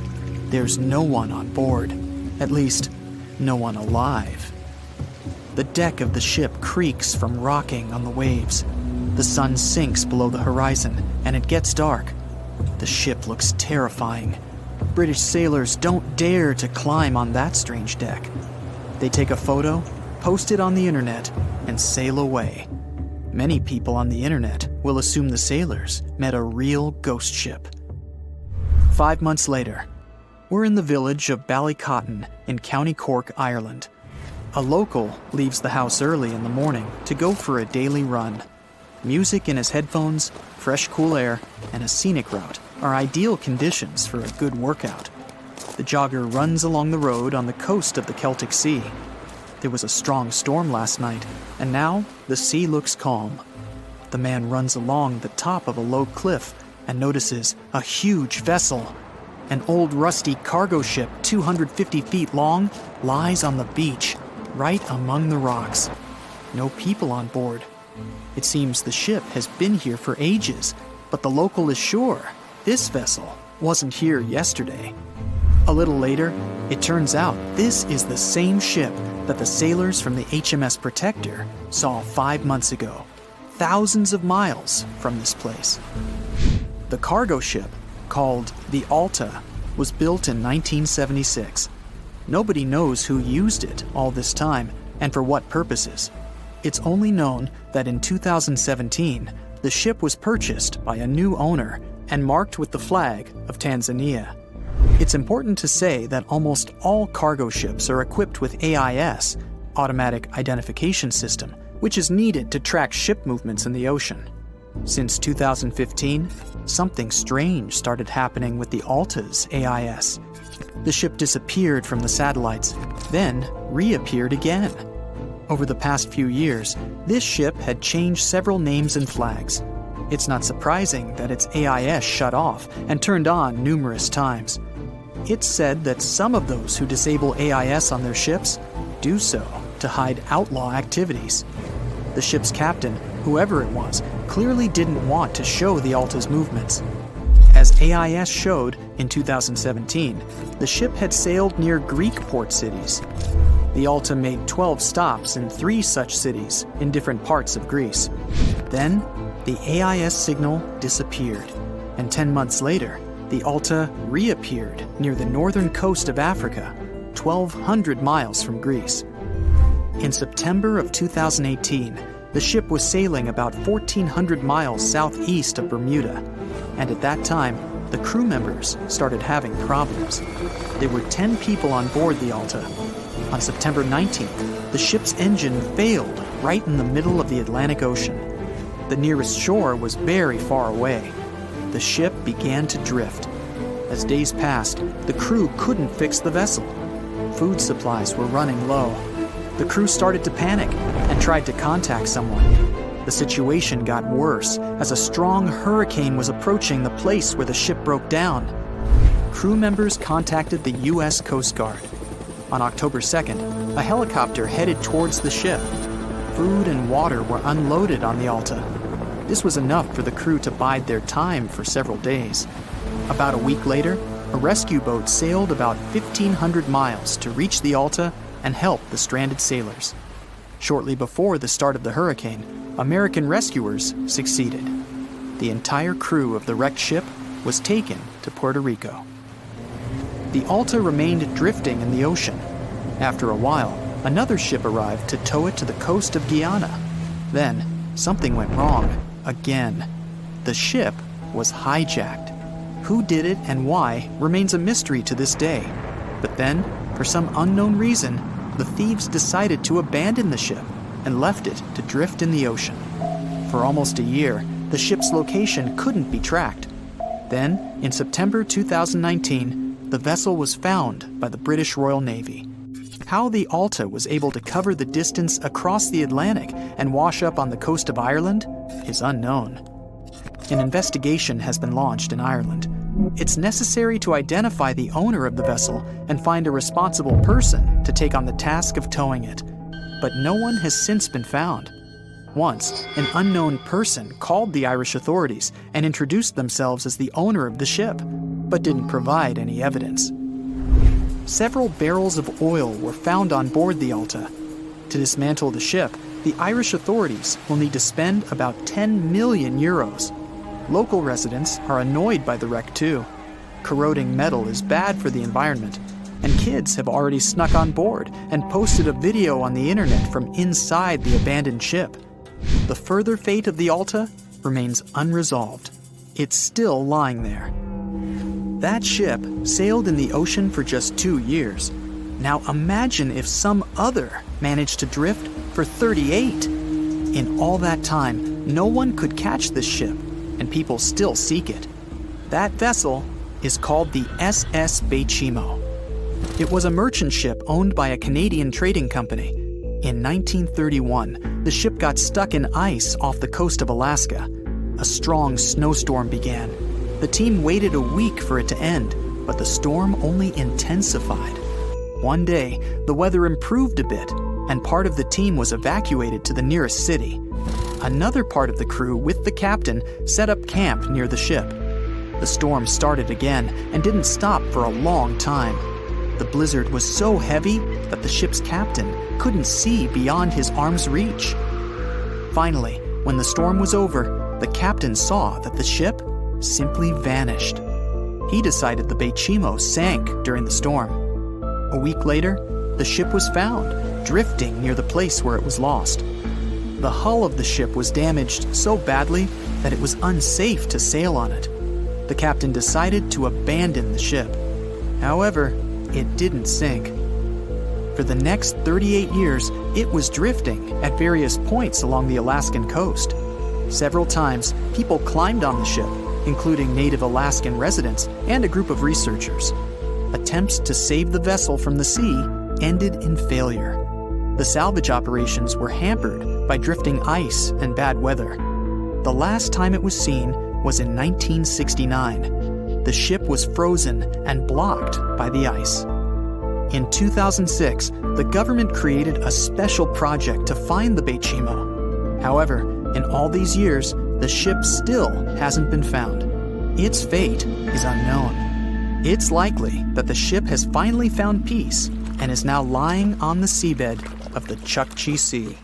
S2: There's no one on board, at least, no one alive. The deck of the ship creaks from rocking on the waves. The sun sinks below the horizon, and it gets dark. The ship looks terrifying. British sailors don't dare to climb on that strange deck. They take a photo, post it on the internet, and sail away. Many people on the internet will assume the sailors met a real ghost ship. 5 months later, we're in the village of Ballycotton in County Cork, Ireland. A local leaves the house early in the morning to go for a daily run. Music in his headphones, fresh cool air, and a scenic route are ideal conditions for a good workout. The jogger runs along the road on the coast of the Celtic Sea. There was a strong storm last night, and now the sea looks calm. The man runs along the top of a low cliff and notices a huge vessel. An old rusty cargo ship 250 feet long lies on the beach, right among the rocks. No people on board. It seems the ship has been here for ages, but the local is sure this vessel wasn't here yesterday. A little later, it turns out this is the same ship that the sailors from the HMS Protector saw 5 months ago, thousands of miles from this place. The cargo ship, called the Alta, was built in 1976. Nobody knows who used it all this time and for what purposes. It's only known that in 2017, the ship was purchased by a new owner and marked with the flag of Tanzania. It's important to say that almost all cargo ships are equipped with AIS, Automatic Identification System, which is needed to track ship movements in the ocean. Since 2015, something strange started happening with the Alta's AIS. The ship disappeared from the satellites, then reappeared again. Over the past few years, this ship had changed several names and flags. It's not surprising that its AIS shut off and turned on numerous times. It's said that some of those who disable AIS on their ships do so to hide outlaw activities. The ship's captain, whoever it was, clearly didn't want to show the Alta's movements. As AIS showed in 2017, the ship had sailed near Greek port cities. The Alta made 12 stops in 3 such cities in different parts of Greece. Then, the AIS signal disappeared, and 10 months later, the Alta reappeared near the northern coast of Africa, 1,200 miles from Greece. In September of 2018, the ship was sailing about 1,400 miles southeast of Bermuda, and at that time, the crew members started having problems. There were 10 people on board the Alta. On September 19th, the ship's engine failed right in the middle of the Atlantic Ocean. The nearest shore was very far away. The ship began to drift. As days passed, the crew couldn't fix the vessel. Food supplies were running low. The crew started to panic and tried to contact someone. The situation got worse as a strong hurricane was approaching the place where the ship broke down. Crew members contacted the U.S. Coast Guard. On October 2nd, a helicopter headed towards the ship. Food and water were unloaded on the Alta. This was enough for the crew to bide their time for several days. About a week later, a rescue boat sailed about 1,500 miles to reach the Alta and help the stranded sailors. Shortly before the start of the hurricane, American rescuers succeeded. The entire crew of the wrecked ship was taken to Puerto Rico. The Alta remained drifting in the ocean. After a while, another ship arrived to tow it to the coast of Guyana. Then, something went wrong, again. The ship was hijacked. Who did it and why remains a mystery to this day. But then, for some unknown reason, the thieves decided to abandon the ship and left it to drift in the ocean. For almost a year, the ship's location couldn't be tracked. Then, in September 2019, the vessel was found by the British Royal Navy. How the Alta was able to cover the distance across the Atlantic and wash up on the coast of Ireland is unknown. An investigation has been launched in Ireland. It's necessary to identify the owner of the vessel and find a responsible person to take on the task of towing it. But no one has since been found. Once, an unknown person called the Irish authorities and introduced themselves as the owner of the ship, but didn't provide any evidence. Several barrels of oil were found on board the Alta. To dismantle the ship, the Irish authorities will need to spend about 10 million euros. Local residents are annoyed by the wreck too. Corroding metal is bad for the environment, and kids have already snuck on board and posted a video on the internet from inside the abandoned ship. The further fate of the Alta remains unresolved. It's still lying there. That ship sailed in the ocean for just 2 years. Now imagine if some other managed to drift for 38. In all that time, no one could catch this ship, and people still seek it. That vessel is called the SS Beichimo. It was a merchant ship owned by a Canadian trading company. In 1931, the ship got stuck in ice off the coast of Alaska. A strong snowstorm began. The team waited a week for it to end, but the storm only intensified. One day, the weather improved a bit, and part of the team was evacuated to the nearest city. Another part of the crew, with the captain, set up camp near the ship. The storm started again and didn't stop for a long time. The blizzard was so heavy that the ship's captain couldn't see beyond his arm's reach. Finally, when the storm was over, the captain saw that the ship simply vanished. He decided the Beichimo sank during the storm. A week later, the ship was found, drifting near the place where it was lost. The hull of the ship was damaged so badly that it was unsafe to sail on it. The captain decided to abandon the ship. However, it didn't sink. For the next 38 years, it was drifting at various points along the Alaskan coast. Several times, people climbed on the ship, including native Alaskan residents and a group of researchers. Attempts to save the vessel from the sea ended in failure. The salvage operations were hampered by drifting ice and bad weather. The last time it was seen was in 1969. The ship was frozen and blocked by the ice. In 2006, the government created a special project to find the Beichimo. However, in all these years, the ship still hasn't been found. Its fate is unknown. It's likely that the ship has finally found peace and is now lying on the seabed of the Chukchi Sea.